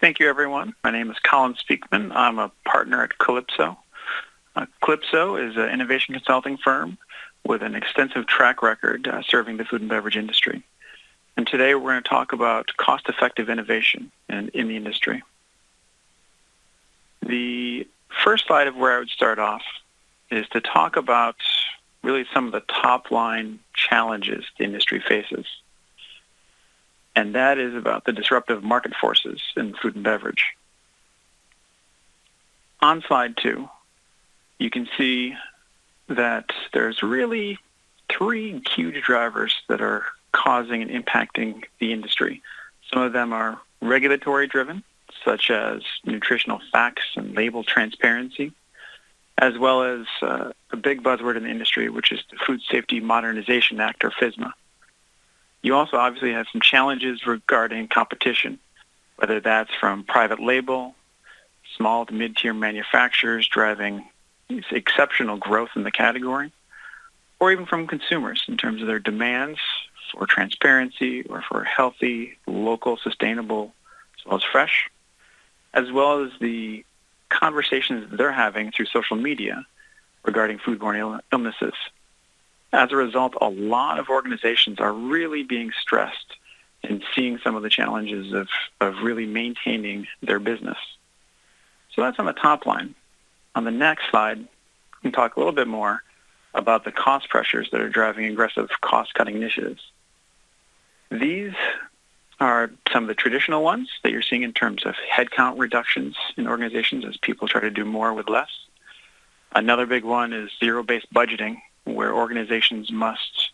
Thank you, everyone. My name is Colin Speakman. I'm a partner at Calypso. Calypso is an innovation consulting firm with an extensive track record serving the food and beverage industry. And today we're going to talk about cost-effective innovation in the industry. The first slide of where I would start off is to talk about really some of the top-line challenges the industry faces. And that is about the disruptive market forces in food and beverage. On slide 2, you can see that there's really 3 huge drivers that are causing and impacting the industry. Some of them are regulatory driven, such as nutritional facts and label transparency, as well as a big buzzword in the industry, which is the Food Safety Modernization Act, or FSMA. You also obviously have some challenges regarding competition, whether that's from private label, small to mid-tier manufacturers driving exceptional growth in the category, or even from consumers in terms of their demands for transparency or for healthy, local, sustainable, as well as fresh, as well as the conversations that they're having through social media regarding foodborne illnesses. As a result, a lot of organizations are really being stressed and seeing some of the challenges of really maintaining their business. So that's on the top line. On the next slide, we can talk a little bit more about the cost pressures that are driving aggressive cost-cutting initiatives. These are some of the traditional ones that you're seeing in terms of headcount reductions in organizations as people try to do more with less. Another big one is zero-based budgeting, where organizations must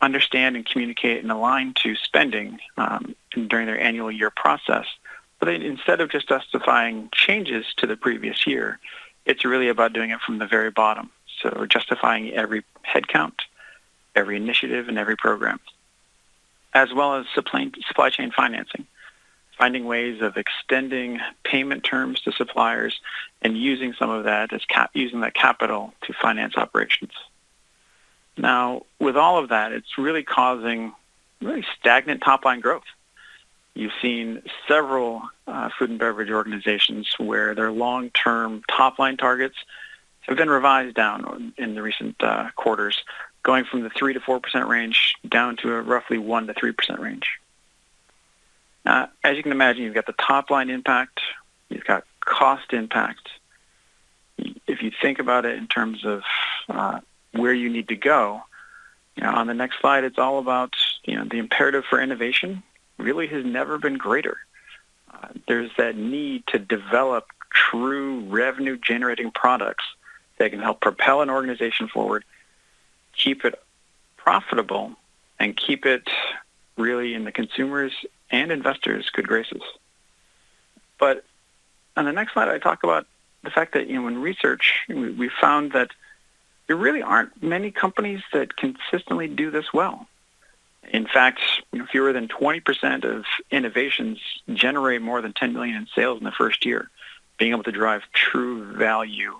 understand and communicate and align to spending during their annual year process. But instead of just justifying changes to the previous year, it's really about doing it from the very bottom. So justifying every headcount, every initiative, and every program, as well as supply chain financing, finding ways of extending payment terms to suppliers and using some of that as using that capital to finance operations. Now, with all of that, it's really causing really stagnant top-line growth. You've seen several food and beverage organizations where their long-term top-line targets have been revised down in the recent quarters, going from the 3 to 4% range down to a roughly 1 to 3% range. As you can imagine, you've got the top-line impact, you've got cost impact. If you think about it in terms of where you need to go, on the next slide, it's all about the imperative for innovation really has never been greater. There's that need to develop true revenue-generating products that can help propel an organization forward, keep it profitable, and keep it really in the consumers' and investors' good graces. But on the next slide, I talk about the fact that in research, we found that there really aren't many companies that consistently do this well. In fact, fewer than 20% of innovations generate more than $10 million in sales in the first year, being able to drive true value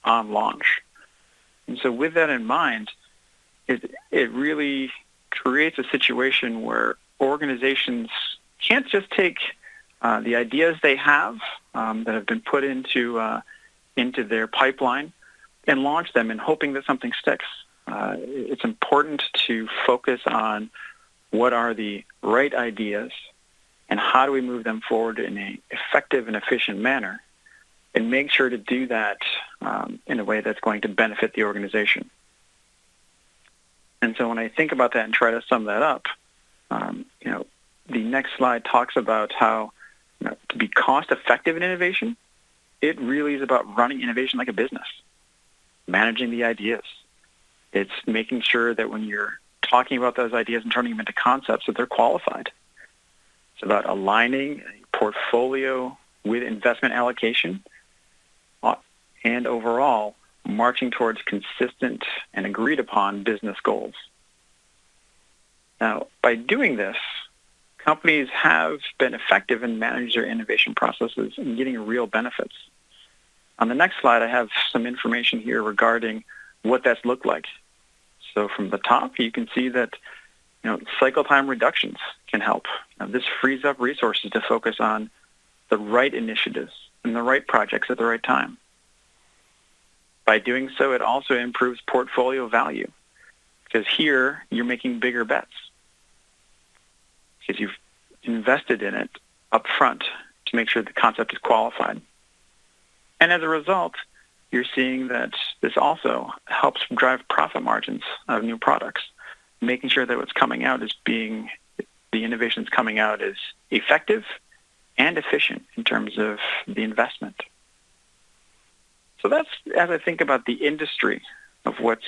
on launch. And so with that in mind, it really creates a situation where organizations can't just take the ideas they have that have been put into their pipeline and launch them in hoping that something sticks. It's important to focus on what are the right ideas and how do we move them forward in an effective and efficient manner, and make sure to do that in a way that's going to benefit the organization. And so when I think about that and try to sum that up, the next slide talks about how to be cost-effective in innovation, it really is about running innovation like a business, managing the ideas. It's making sure that when you're talking about those ideas and turning them into concepts, that they're qualified. It's about aligning a portfolio with investment allocation and overall marching towards consistent and agreed-upon business goals. Now, by doing this, companies have been effective in managing their innovation processes and getting real benefits. On the next slide, I have some information here regarding what that's looked like. So from the top, you can see that cycle time reductions can help. This frees up resources to focus on the right initiatives and the right projects at the right time. By doing so, it also improves portfolio value, because here you're making bigger bets because you've invested in it up front to make sure the concept is qualified. And as a result, you're seeing that this also helps drive profit margins of new products, making sure that what's coming out the innovations coming out is effective and efficient in terms of the investment. So that's, as I think about the industry of what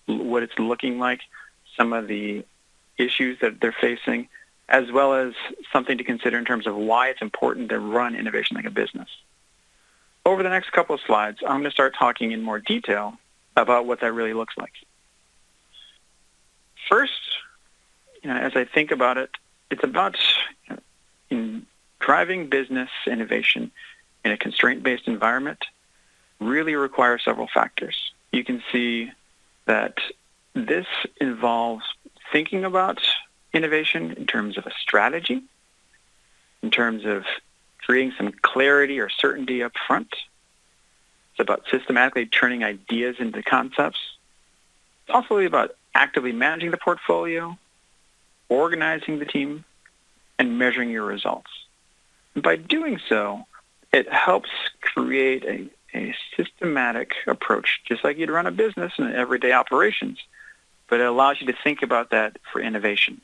it's looking like, some of the issues that they're facing, as well as something to consider in terms of why it's important to run innovation like a business. Over the next couple of slides, I'm going to start talking in more detail about what that really looks like. First, as I think about it, it's about in driving business innovation in a constraint-based environment really requires several factors. You can see that this involves thinking about innovation in terms of a strategy, in terms of creating some clarity or certainty up front. It's about systematically turning ideas into concepts. It's also about actively managing the portfolio, organizing the team, and measuring your results. And by doing so, it helps create a systematic approach, just like you'd run a business in everyday operations, but it allows you to think about that for innovation.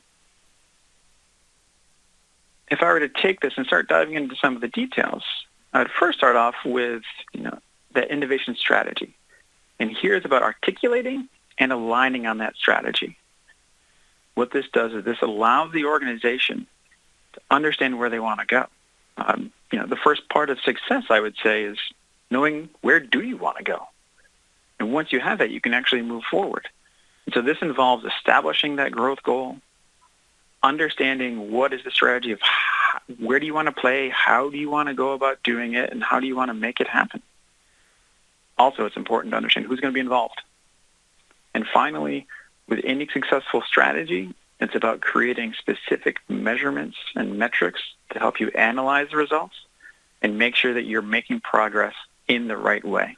If I were to take this and start diving into some of the details, I'd first start off with the innovation strategy. And here it's about articulating and aligning on that strategy. What this does is this allows the organization to understand where they want to go. The first part of success, I would say, is knowing where do you want to go. And once you have that, you can actually move forward. And so this involves establishing that growth goal, understanding what is the strategy of where do you want to play, how do you want to go about doing it, and how do you want to make it happen. Also, it's important to understand who's going to be involved. And finally, with any successful strategy, it's about creating specific measurements and metrics to help you analyze the results and make sure that you're making progress in the right way.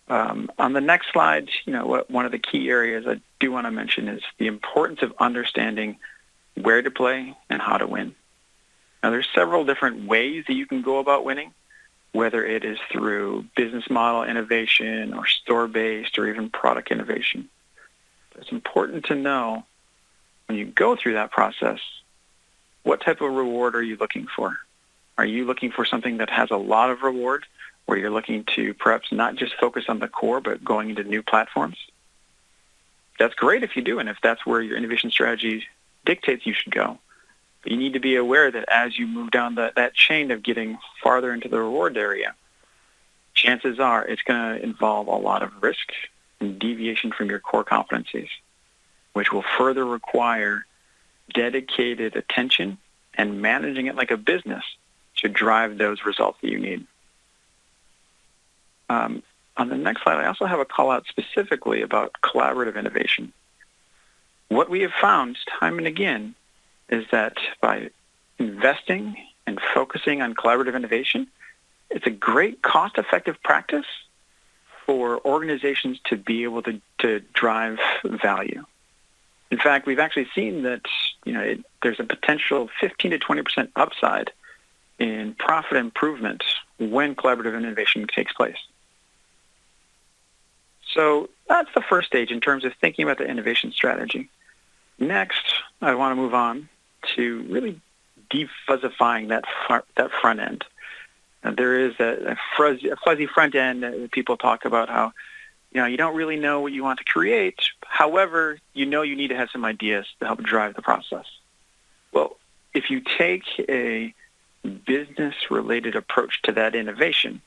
On the next slide, one of the key areas I do want to mention is the importance of understanding where to play and how to win. Now, there's several different ways that you can go about winning, whether it is through business model innovation or store-based or even product innovation. But it's important to know when you go through that process, what type of reward are you looking for? Are you looking for something that has a lot of reward, where you're looking to perhaps not just focus on the core, but going into new platforms? That's great if you do, and if that's where your innovation strategy dictates you should go. But you need to be aware that as you move down that chain of getting farther into the reward area, chances are it's going to involve a lot of risk and deviation from your core competencies, which will further require dedicated attention and managing it like a business to drive those results that you need. On the next slide, I also have a call out specifically about collaborative innovation. What we have found time and again is that by investing and focusing on collaborative innovation, it's a great cost-effective practice for organizations to be able to drive value. In fact, we've actually seen that there's a potential 15 to 20% upside in profit improvement when collaborative innovation takes place. So that's the first stage in terms of thinking about the innovation strategy. Next, I want to move on to really defuzzifying that front end. There is a fuzzy front end that people talk about how you don't really know what you want to create. However, you need to have some ideas to help drive the process. Well, if you take a business-related approach to that innovation,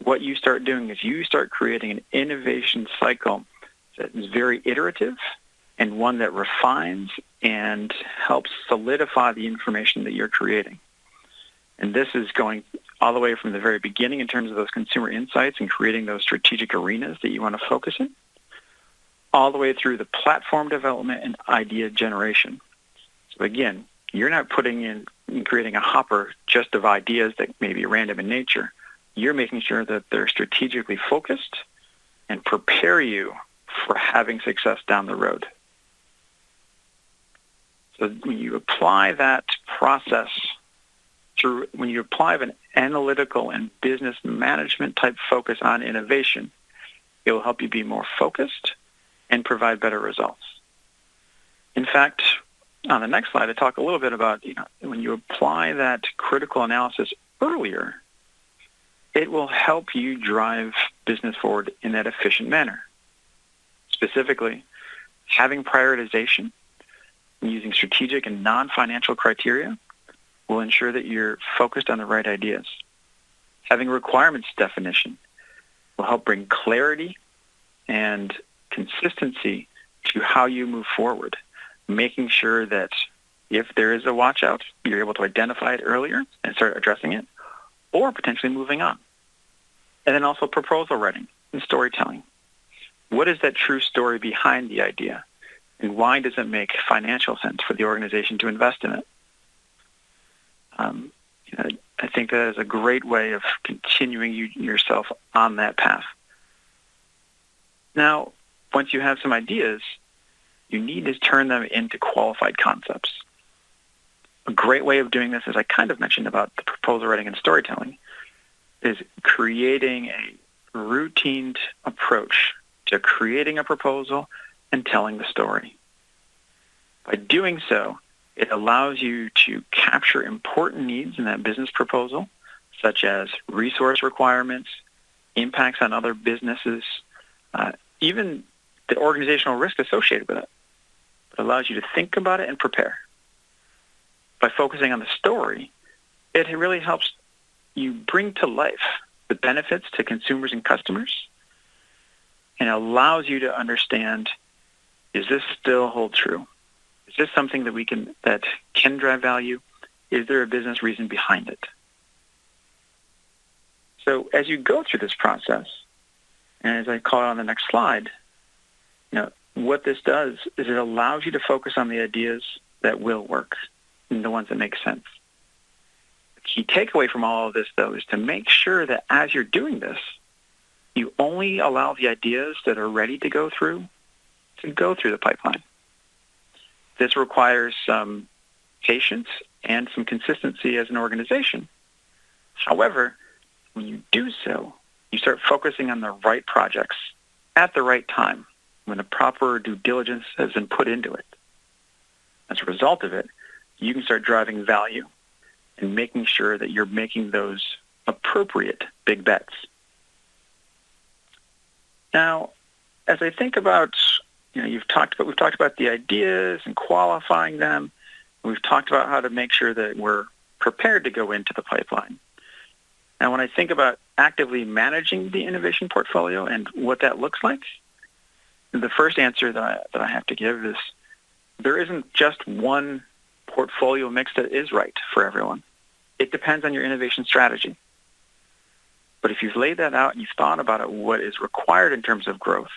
what you start doing is you start creating an innovation cycle that is very iterative and one that refines and helps solidify the information that you're creating. And this is going all the way from the very beginning in terms of those consumer insights and creating those strategic arenas that you want to focus in, all the way through the platform development and idea generation. So again, you're not putting in and creating a hopper just of ideas that may be random in nature. You're making sure that they're strategically focused and prepare you for having success down the road. So when you apply that process when you apply an analytical and business management type focus on innovation, it will help you be more focused and provide better results. In fact, on the next slide, I talk a little bit about, when you apply that critical analysis earlier, it will help you drive business forward in that efficient manner. Specifically, having prioritization and using strategic and non-financial criteria will ensure that you're focused on the right ideas. Having requirements definition will help bring clarity and consistency to how you move forward, making sure that if there is a watch out, you're able to identify it earlier and start addressing it, or potentially moving on. And then also proposal writing and storytelling. What is that true story behind the idea? And why does it make financial sense for the organization to invest in it? I think that is a great way of continuing yourself on that path. Now, once you have some ideas, you need to turn them into qualified concepts. A great way of doing this, as I kind of mentioned about the proposal writing and storytelling, is creating a routine approach to creating a proposal and telling the story. By doing so, it allows you to capture important needs in that business proposal, such as resource requirements, impacts on other businesses, even the organizational risk associated with it. It allows you to think about it and prepare. By focusing on the story, it really helps you bring to life the benefits to consumers and customers, and allows you to understand, is this still hold true? Is this something that can drive value? Is there a business reason behind it? So as you go through this process, and as I call it on the next slide, what this does is it allows you to focus on the ideas that will work and the ones that make sense. The key takeaway from all of this, though, is to make sure that as you're doing this, you only allow the ideas that are ready to go through the pipeline. This requires some patience and some consistency as an organization. However, when you do so, you start focusing on the right projects at the right time when the proper due diligence has been put into it. As a result of it, you can start driving value and making sure that you're making those appropriate big bets. Now, as I think about we've talked about the ideas and qualifying them. We've talked about how to make sure that we're prepared to go into the pipeline. Now, when I think about actively managing the innovation portfolio and what that looks like, the first answer that I have to give is there isn't just one portfolio mix that is right for everyone. It depends on your innovation strategy. But if you've laid that out and you've thought about it, what is required in terms of growth,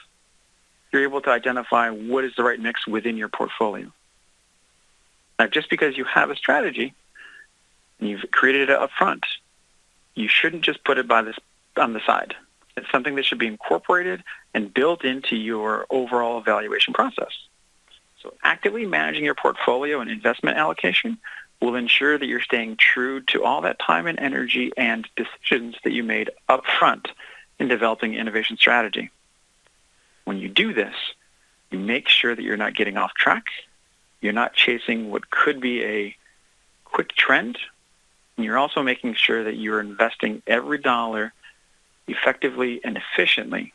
you're able to identify what is the right mix within your portfolio. Now, just because you have a strategy and you've created it up front, you shouldn't just put it on the side. It's something that should be incorporated and built into your overall evaluation process. So actively managing your portfolio and investment allocation will ensure that you're staying true to all that time and energy and decisions that you made up front in developing innovation strategy. When you do this, you make sure that you're not getting off track. You're not chasing what could be a quick trend. And you're also making sure that you're investing every dollar effectively and efficiently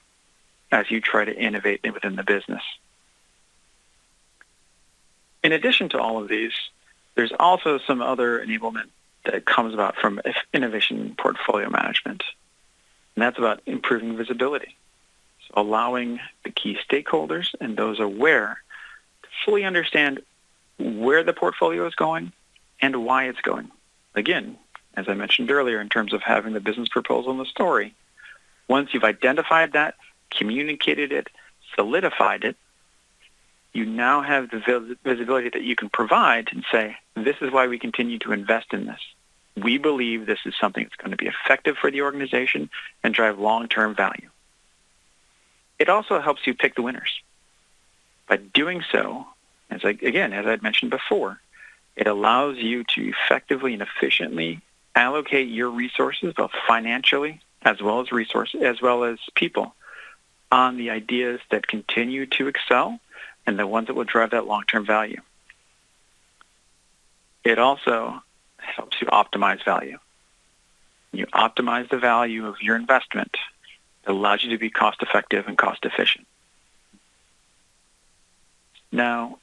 as you try to innovate within the business. In addition to all of these, there's also some other enablement that comes about from innovation portfolio management. And that's about improving visibility. Allowing the key stakeholders and those aware to fully understand where the portfolio is going and why it's going. Again, as I mentioned earlier, in terms of having the business proposal and the story, once you've identified that, communicated it, solidified it, you now have the visibility that you can provide and say, this is why we continue to invest in this. We believe this is something that's going to be effective for the organization and drive long-term value. It also helps you pick the winners. By doing so, as I'd mentioned before, it allows you to effectively and efficiently allocate your resources, both financially as well as people, on the ideas that continue to excel and the ones that will drive that long-term value. It also helps you optimize value. You optimize the value of your investment. It allows you to be cost-effective and cost-efficient. Now,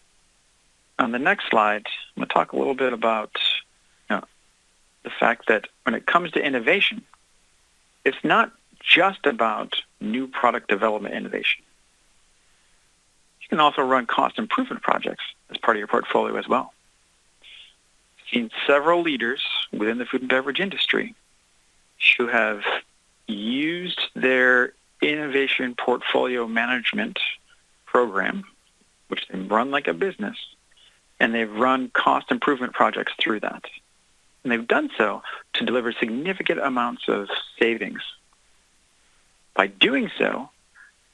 on the next slide, I'm going to talk a little bit about the fact that when it comes to innovation, it's not just about new product development innovation. You can also run cost improvement projects as part of your portfolio as well. I've seen several leaders within the food and beverage industry who have used their innovation portfolio management program, which they run like a business, and they've run cost improvement projects through that. And they've done so to deliver significant amounts of savings. By doing so,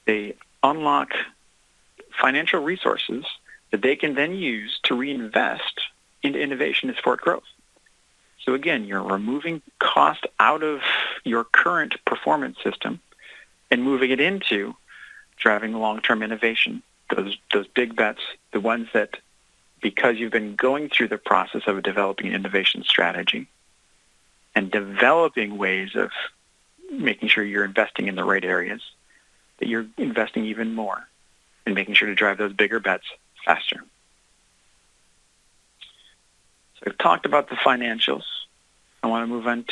they unlock financial resources that they can then use to reinvest into innovation to support growth. So again, you're removing cost out of your current performance system and moving it into driving long-term innovation. Those big bets, the ones that, because you've been going through the process of developing an innovation strategy and developing ways of making sure you're investing in the right areas, that you're investing even more and making sure to drive those bigger bets faster. So I've talked about the financials. I want to move on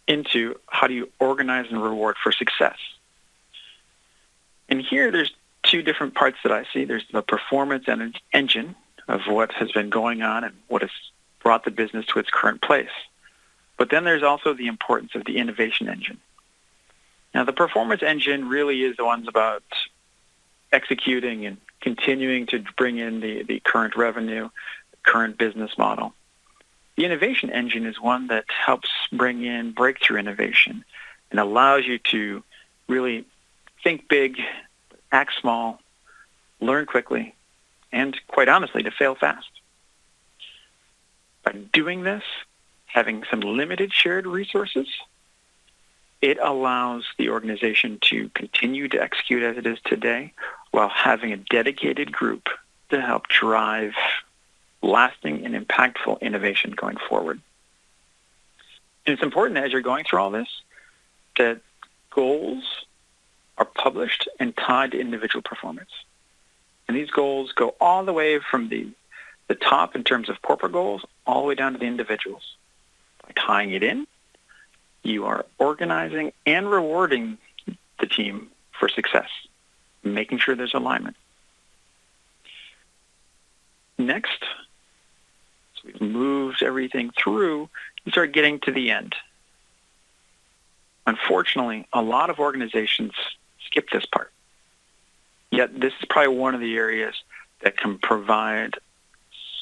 into how do you organize and reward for success. And here there's two different parts that I see. There's the performance engine of what has been going on and what has brought the business to its current place. But then there's also the importance of the innovation engine. Now, the performance engine really is the ones about executing and continuing to bring in the current revenue, current business model. The innovation engine is one that helps bring in breakthrough innovation and allows you to really think big, act small, learn quickly, and quite honestly, to fail fast. By doing this, having some limited shared resources, it allows the organization to continue to execute as it is today while having a dedicated group to help drive lasting and impactful innovation going forward. And it's important as you're going through all this that goals are published and tied to individual performance. And these goals go all the way from the top in terms of corporate goals all the way down to the individuals. By tying it in, you are organizing and rewarding the team for success, making sure there's alignment. Next, so we've moved everything through, you start getting to the end. Unfortunately, a lot of organizations skip this part. Yet this is probably one of the areas that can provide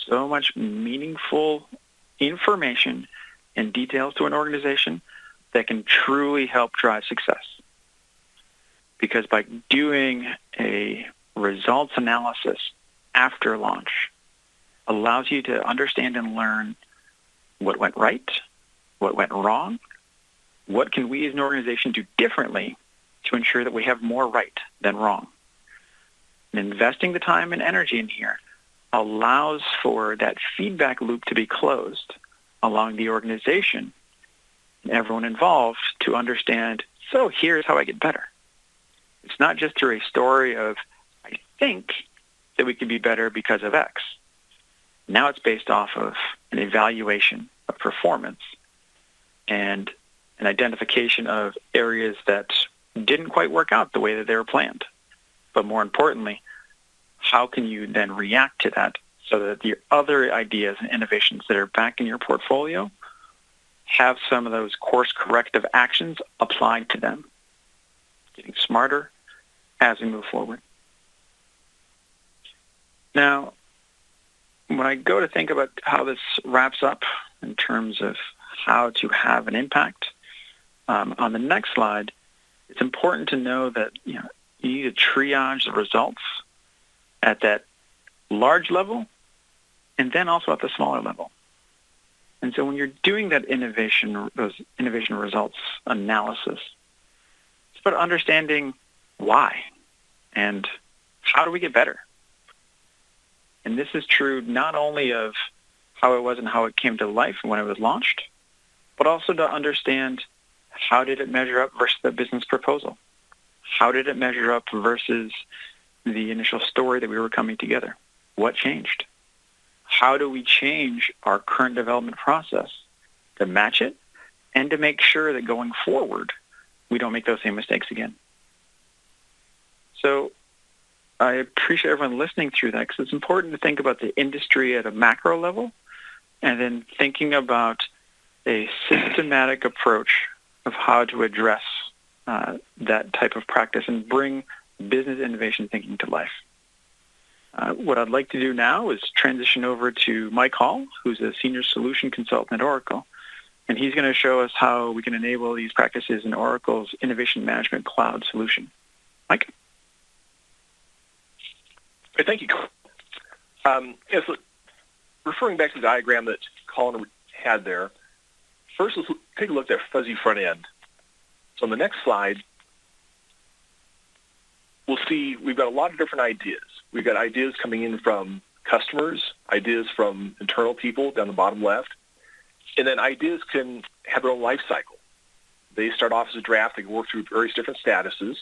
so much meaningful information and details to an organization that can truly help drive success. Because by doing a results analysis after launch allows you to understand and learn what went right, what went wrong, what can we as an organization do differently to ensure that we have more right than wrong. And investing the time and energy in here allows for that feedback loop to be closed, allowing the organization and everyone involved to understand, so here's how I get better. It's not just through a story of, I think that we can be better because of X. Now it's based off of an evaluation of performance and an identification of areas that didn't quite work out the way that they were planned. But more importantly, how can you then react to that so that the other ideas and innovations that are back in your portfolio have some of those course corrective actions applied to them, getting smarter as we move forward. Now, when I go to think about how this wraps up in terms of how to have an impact, on the next slide, it's important to know that you need to triage the results at that large level and then also at the smaller level. And so when you're doing that those innovation results analysis, it's about understanding why and how do we get better. And this is true not only of how it was and how it came to life when it was launched, but also to understand how did it measure up versus the business proposal? How did it measure up versus the initial story that we were coming together? What changed? How do we change our current development process to match it and to make sure that going forward, we don't make those same mistakes again? So I appreciate everyone listening through that because it's important to think about the industry at a macro level and then thinking about a systematic approach of how to address that type of practice and bring business innovation thinking to life. What I'd like to do now is transition over to Mike Hall, who's a senior solution consultant at Oracle, and he's going to show us how we can enable these practices in Oracle's Innovation Management Cloud solution. Mike? Thank you, Colin. So referring back to the diagram that Colin had there, first let's take a look at that fuzzy front end. So on the next slide, we'll see we've got a lot of different ideas. We've got ideas coming in from customers, ideas from internal people down the bottom left, and then ideas can have their own life cycle. They start off as a draft, they can work through various different statuses,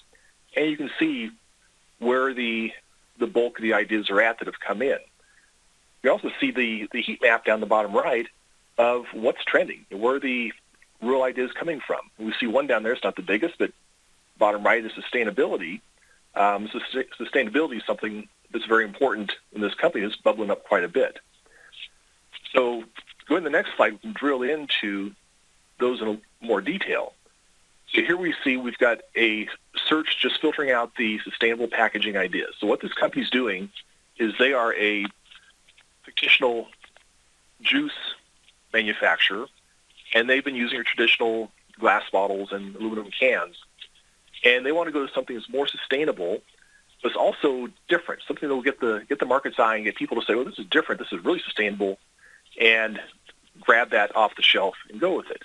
and you can see where the bulk of the ideas are at that have come in. You also see the heat map down the bottom right of what's trending and where the real ideas coming from. We see one down there, it's not the biggest, but bottom right is sustainability. Sustainability is something that's very important in this company. It's bubbling up quite a bit. So going to the next slide, we can drill into those in more detail. So here we see we've got a search just filtering out the sustainable packaging ideas. So what this company's doing is they are a fictional juice manufacturer, and they've been using traditional glass bottles and aluminum cans. And they want to go to something that's more sustainable, but it's also different, something that will get the market's eye and get people to say, well, this is different, this is really sustainable, and grab that off the shelf and go with it.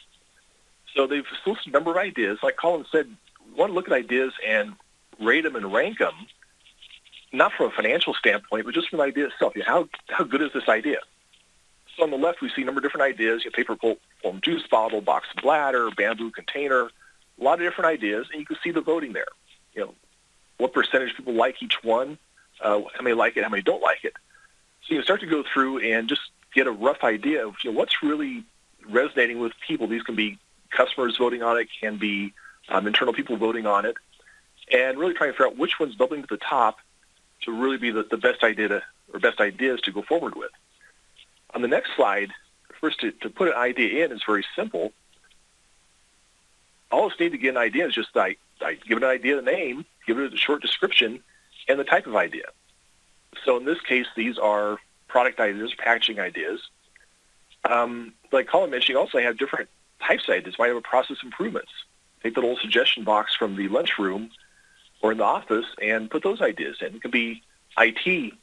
So they've listed a number of ideas. Like Colin said, we want to look at ideas and rate them and rank them, not from a financial standpoint, but just from the idea itself. How good is this idea? So on the left, we see a number of different ideas, paper pulp foam juice bottle, box bladder, bamboo container, a lot of different ideas, and you can see the voting there. What percentage of people like each one, how many like it, how many don't like it. So you can start to go through and just get a rough idea of what's really resonating with people. These can be customers voting on it, can be internal people voting on it, and really trying to figure out which one's bubbling to the top to really be the best idea best ideas to go forward with. On the next slide, first to put an idea in is very simple. All it's need to get an idea is just give it an idea, the name, give it a short description, and the type of idea. So in this case, these are product ideas, packaging ideas. Like Colin mentioned, you also have different types of ideas. You might have a process improvements. Take the little suggestion box from the lunchroom or in the office and put those ideas in. It could be IT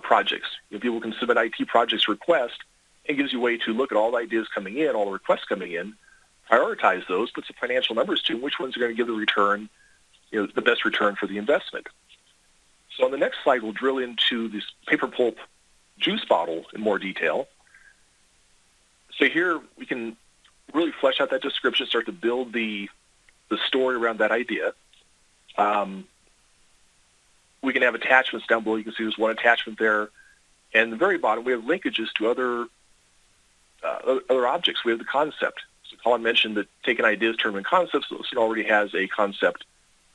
projects. People can submit IT projects request. It gives you a way to look at all the ideas coming in, all the requests coming in, prioritize those, put some financial numbers to which ones are going to give the return, the best return for the investment. So on the next slide, we'll drill into this paper pulp juice bottle in more detail. So here we can really flesh out that description, start to build the story around that idea. We can have attachments down below. You can see there's one attachment there. And at the very bottom, we have linkages to other objects. We have the concept. So Colin mentioned that taking ideas, turn them into concepts. So it already has a concept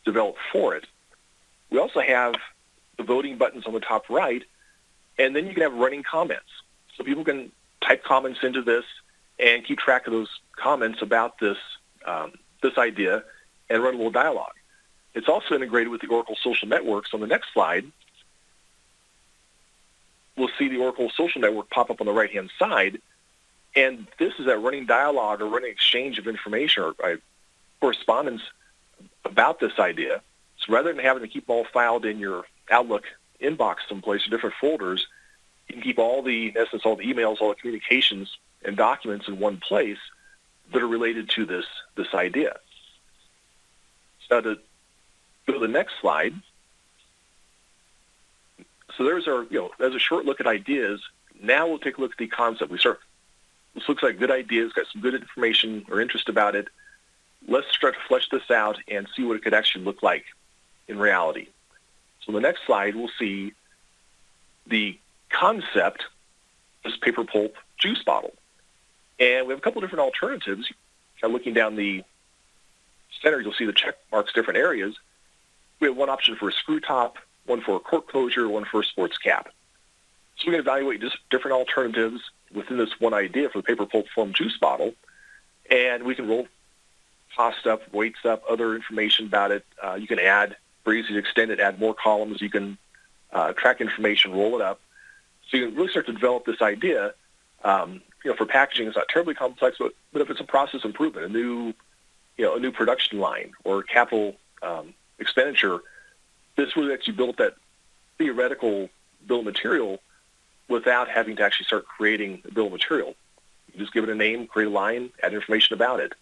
developed for it. We also have the voting buttons on the top right, and then you can have running comments. So people can type comments into this and keep track of those comments about this idea and run a little dialogue. It's also integrated with the Oracle social networks on the next slide. we'll see the Oracle social network pop up on the right-hand side. And this is that running dialogue or running exchange of information or correspondence about this idea. So rather than having to keep them all filed in your Outlook inbox someplace or different folders, you can keep all the, in essence, all the emails, all the communications and documents in one place that are related to this idea. So now to go to the next slide. So there's our, as a short look at ideas. Now we'll take a look at the concept. This looks like good ideas, got some good information or interest about it. Let's start to flesh this out and see what it could actually look like in reality. So in the next slide, we'll see the concept, this paper pulp juice bottle. And we have a couple of different alternatives. Looking down the center, you'll see the check marks different areas. We have one option for a screw top, one for a cork closure, one for a sports cap. So we're going to evaluate just different alternatives within this one idea for the paper pulp form juice bottle. And we can roll cost up, weights up, other information about it. You can add, for easy to extend it, add more columns. You can track information, roll it up. So you can really start to develop this idea. For packaging, it's not terribly complex, but if it's a process improvement, a new production line or capital expenditure, this really lets you build that theoretical bill of material without having to actually start creating a bill of material. You just give it a name, create a line, add information about it,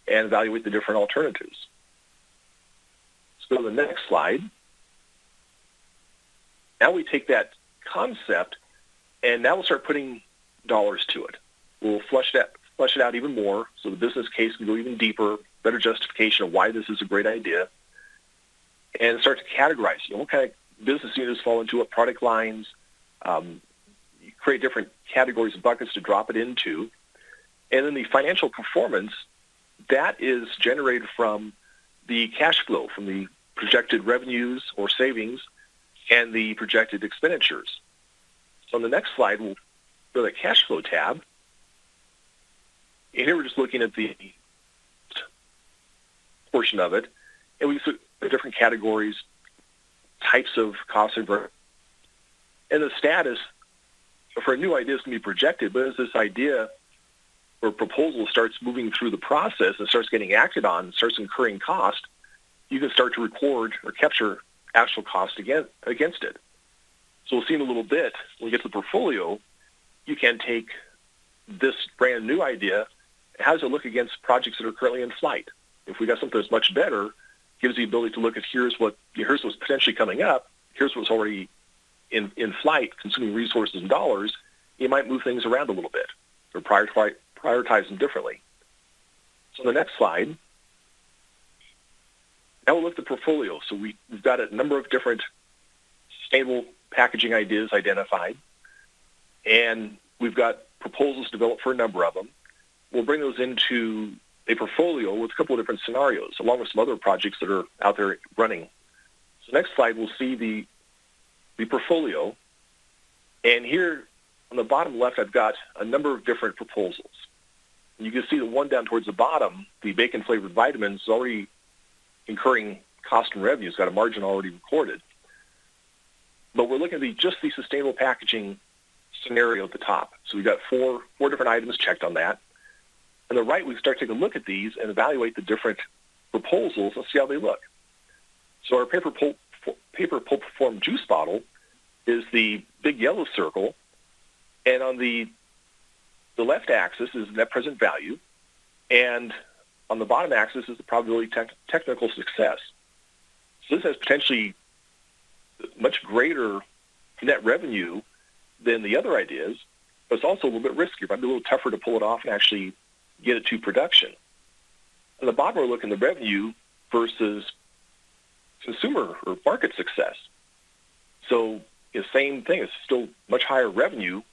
and evaluate the different alternatives. Let's go to the next slide. Now we take that concept, and now we'll start putting dollars to it. We'll flesh it out even more, so the business case can go even deeper, better justification of why this is a great idea, and start to categorize. What kind of business units fall into what product lines. You create different categories and buckets to drop it into. And then the financial performance, that is generated from the cash flow, from the projected revenues or savings and the projected expenditures. So on the next slide, we'll go to the cash flow tab. And here we're just looking at the portion of it. And we see the different categories, types of costs and the status for a new idea is going to be projected, but as this idea or proposal starts moving through the process and starts getting acted on, starts incurring cost, you can start to record or capture actual cost against it. So we'll see in a little bit, when we get to the portfolio, you can take this brand new idea, how does it look against projects that are currently in flight? If we got something that's much better, gives the ability to look at here's what's potentially coming up, here's what's already in flight, consuming resources and dollars. You might move things around a little bit or prioritize them differently. So the next slide, now we'll look at the portfolio. So we've got a number of different sustainable packaging ideas identified, and we've got proposals developed for a number of them. We'll bring those into a portfolio with a couple of different scenarios, along with some other projects that are out there running. So next slide, we'll see the portfolio. And here on the bottom left, I've got a number of different proposals. You can see the one down towards the bottom, the bacon-flavored vitamins, is already incurring cost and revenue. It's got a margin already recorded. But we're looking at just the sustainable packaging scenario at the top. So we've got four different items checked on that. On the right, we start to take a look at these and evaluate the different proposals and see how they look. So our paper pulp form juice bottle is the big yellow circle, and on the left axis is net present value, and on the bottom axis is the probability technical success. So this has potentially much greater net revenue than the other ideas, but it's also a little bit riskier. It might be a little tougher to pull it off and actually get it to production. On the bottom, we're looking at the revenue versus consumer or market success. So the same thing, it's still much higher revenue,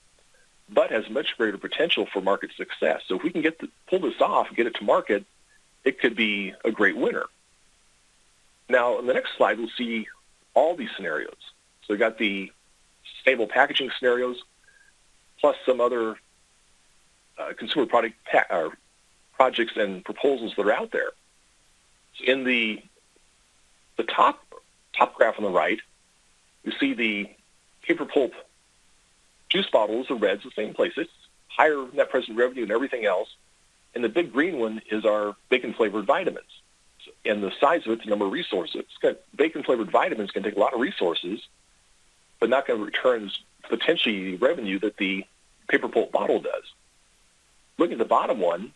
but has much greater potential for market success. So if we can pull this off and get it to market, it could be a great winner. Now, on the next slide, we'll see all these scenarios. So we've got the sustainable packaging scenarios, plus some other consumer product projects and proposals that are out there. So in the top graph on the right, you see the paper pulp juice bottles, the red's the same place. It's higher net present revenue and everything else. And the big green one is our bacon-flavored vitamins. And the size of it's the number of resources. Bacon-flavored vitamins can take a lot of resources, but not going to return potentially revenue that the paper pulp bottle does. Look at the bottom one.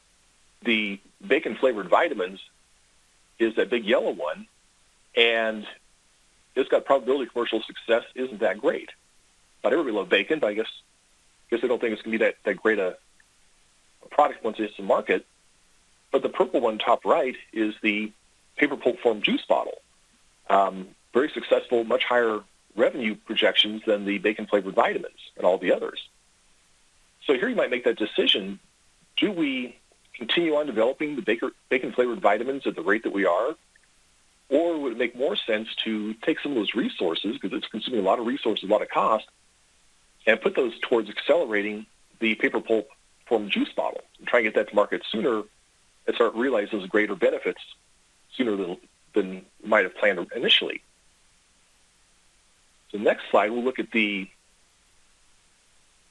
The bacon-flavored vitamins is that big yellow one, and it's got probability of commercial success isn't that great. Not everybody loves bacon, but I guess I don't think it's going to be that great a product once it hits the market. But the purple one top right is the paper pulp form juice bottle. Very successful, much higher revenue projections than the bacon-flavored vitamins and all the others. So here you might make that decision. Do we continue on developing the bacon-flavored vitamins at the rate that we are? Or would it make more sense to take some of those resources, because it's consuming a lot of resources, a lot of cost, and put those towards accelerating the paper pulp form juice bottle and try and get that to market sooner and start realizing those greater benefits sooner than might have planned initially. So next slide, we'll look at the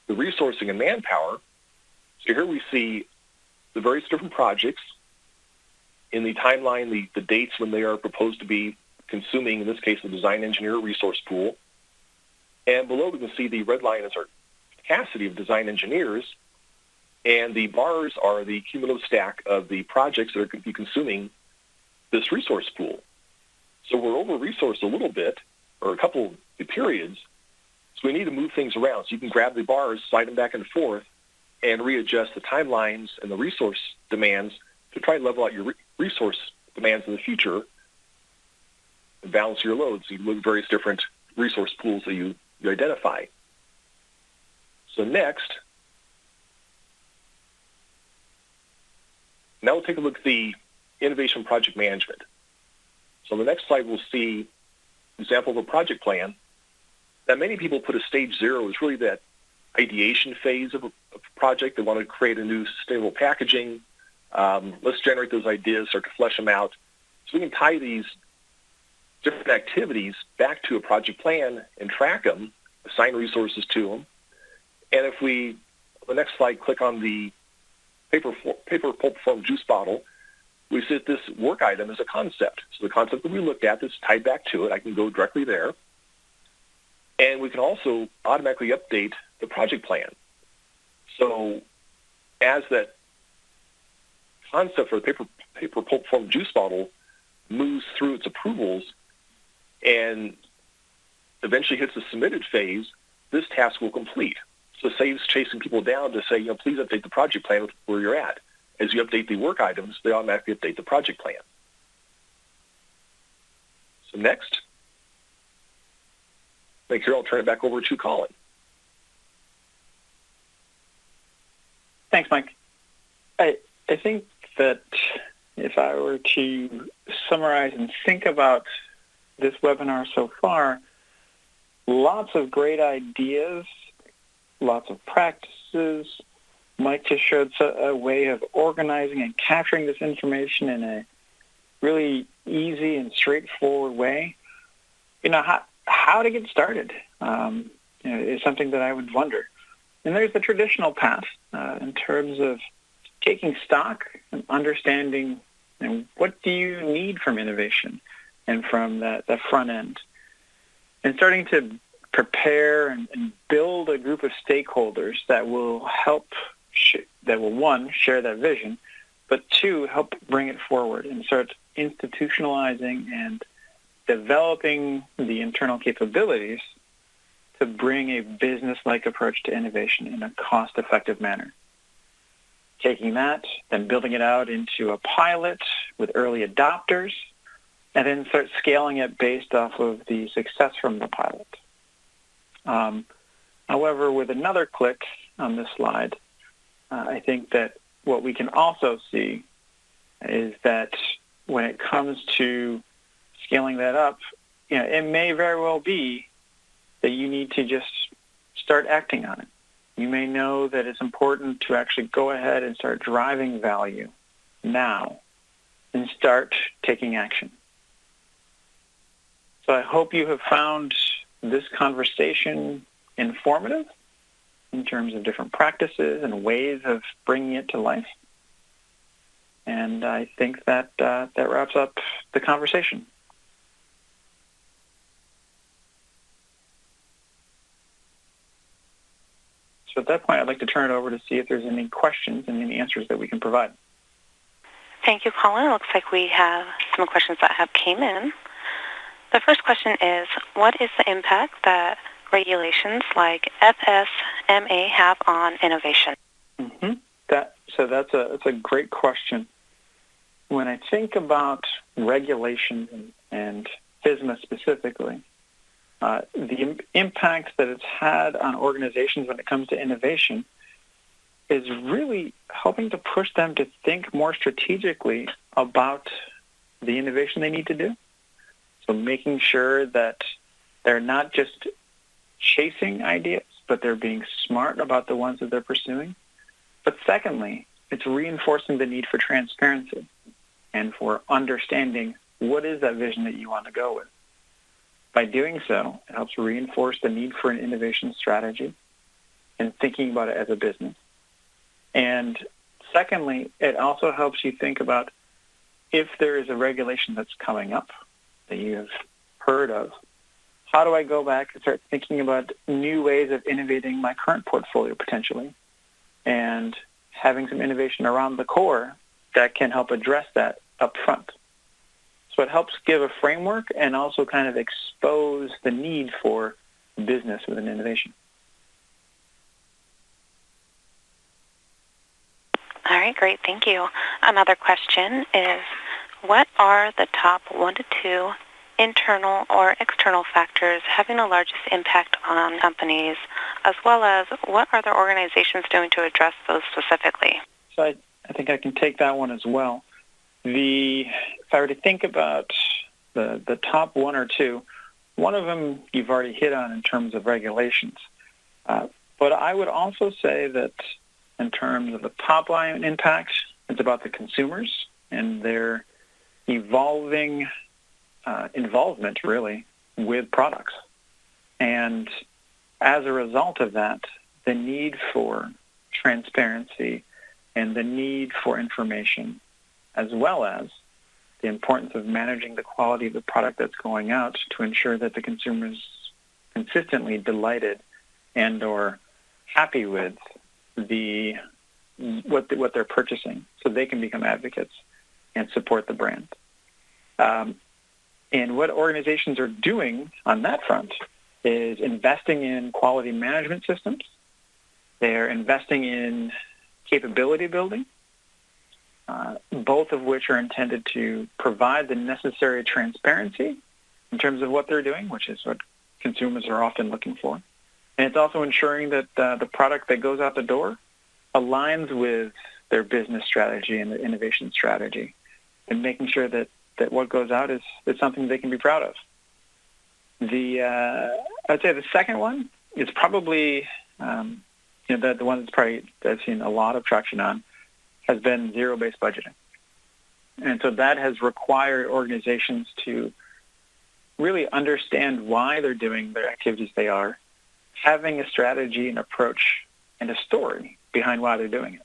resourcing and manpower. So here we see the various different projects in the timeline, the dates when they are proposed to be consuming, in this case, the design engineer resource pool. And below we can see the red line is our capacity of design engineers, and the bars are the cumulative stack of the projects that are going to be consuming this resource pool. So we're over-resourced a little bit, or a couple of periods, so we need to move things around. So you can grab the bars, slide them back and forth, and readjust the timelines and the resource demands to try and level out your resource demands in the future and balance your loads. So you look at various different resource pools that you identify. So next, now we'll take a look at the innovation project management. So on the next slide, we'll see an example of a project plan. Now, many people put a stage 0 as really that ideation phase of a project. They want to create a new sustainable packaging. Let's generate those ideas, start to flesh them out. So we can tie these different activities back to a project plan and track them, assign resources to them. And if we, on the next slide, click on the paper pulp form juice bottle, we see that this work item is a concept. So the concept that we looked at that's tied back to it, I can go directly there. And we can also automatically update the project plan. So as that concept for the paper pulp form juice bottle moves through its approvals and eventually hits the submitted phase, this task will complete. So it saves chasing people down to say, please update the project plan with where you're at. As you update the work items, they automatically update the project plan. So next, I'll turn it back over to Colin. Thanks, Mike. I think that if I were to summarize and think about this webinar so far, lots of great ideas, lots of practices. Mike just showed a way of organizing and capturing this information in a really easy and straightforward way. How to get started is something that I would wonder. And there's the traditional path in terms of taking stock and understanding what do you need from innovation and from the front end, and starting to prepare and build a group of stakeholders that will help, one, share that vision, but two, help bring it forward and start institutionalizing and developing the internal capabilities to bring a business-like approach to innovation in a cost-effective manner. Taking that, then building it out into a pilot with early adopters, and then start scaling it based off of the success from the pilot. However, with another click on this slide, I think that what we can also see is that when it comes to scaling that up, it may very well be that you need to just start acting on it. You may know that it's important to actually go ahead and start driving value now and start taking action. So I hope you have found this conversation informative in terms of different practices and ways of bringing it to life. And I think that that wraps up the conversation. So at that point, I'd like to turn it over to see if there's any questions and any answers that we can provide. Thank you, Colin. It looks like we have some questions that have came in. The first question is, what is the impact that regulations like FSMA have on innovation? Mm-hmm. That's a great question. When I think about regulations and FSMA specifically, the impact that it's had on organizations when it comes to innovation is really helping to push them to think more strategically about the innovation they need to do. So making sure that they're not just chasing ideas, but they're being smart about the ones that they're pursuing. But secondly, it's reinforcing the need for transparency and for understanding what is that vision that you want to go with. By doing so, it helps reinforce the need for an innovation strategy and thinking about it as a business. And secondly, it also helps you think about if there is a regulation that's coming up that you have heard of, how do I go back and start thinking about new ways of innovating my current portfolio potentially and having some innovation around the core that can help address that up front. So it helps give a framework and also kind of expose the need for business with an innovation. All right, great. Thank you. Another question is, what are the top 1 to 2 internal or external factors having the largest impact on companies, as well as what are the organizations doing to address those specifically? So I think I can take that one as well. If I were to think about the top 1 or 2, one of them you've already hit on in terms of regulations. But I would also say that in terms of the top line impact, it's about the consumers and their evolving involvement, really, with products. And as a result of that, the need for transparency and the need for information, as well as the importance of managing the quality of the product that's going out to ensure that the consumer is consistently delighted and or happy with what they're purchasing, so they can become advocates and support the brand. And what organizations are doing on that front is investing in quality management systems. They're investing in capability building, both of which are intended to provide the necessary transparency in terms of what they're doing, which is what consumers are often looking for. And it's also ensuring that the product that goes out the door aligns with their business strategy and their innovation strategy, and making sure that what goes out is something they can be proud of. I'd say the second one is probably the one that I've seen a lot of traction on has been zero-based budgeting. And so that has required organizations to really understand why they're doing their activities they are, having a strategy, an approach, and a story behind why they're doing it.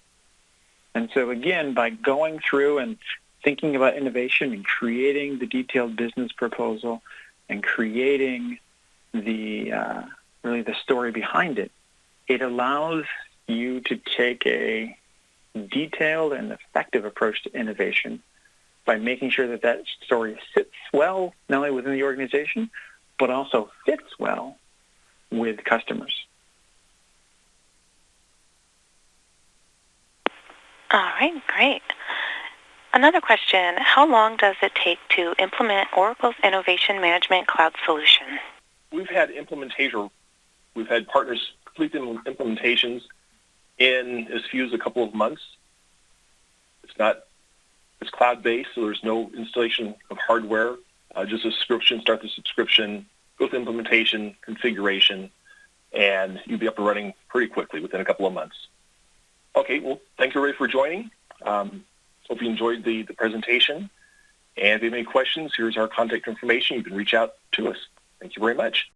And so again, by going through and thinking about innovation and creating the detailed business proposal and creating the story behind it, it allows you to take a detailed and effective approach to innovation by making sure that story sits well, not only within the organization, but also fits well with customers. All right, great. Another question, how long does it take to implement Oracle's Innovation Management Cloud solution? We've had partners complete implementations in as few as a couple of months. It's cloud-based, so there's no installation of hardware, just a subscription, start the subscription, go through implementation, configuration, and you'll be up and running pretty quickly within a couple of months. Okay, well, thank you, everybody, for joining. Hope you enjoyed the presentation. And if you have any questions, here's our contact information. You can reach out to us. Thank you very much.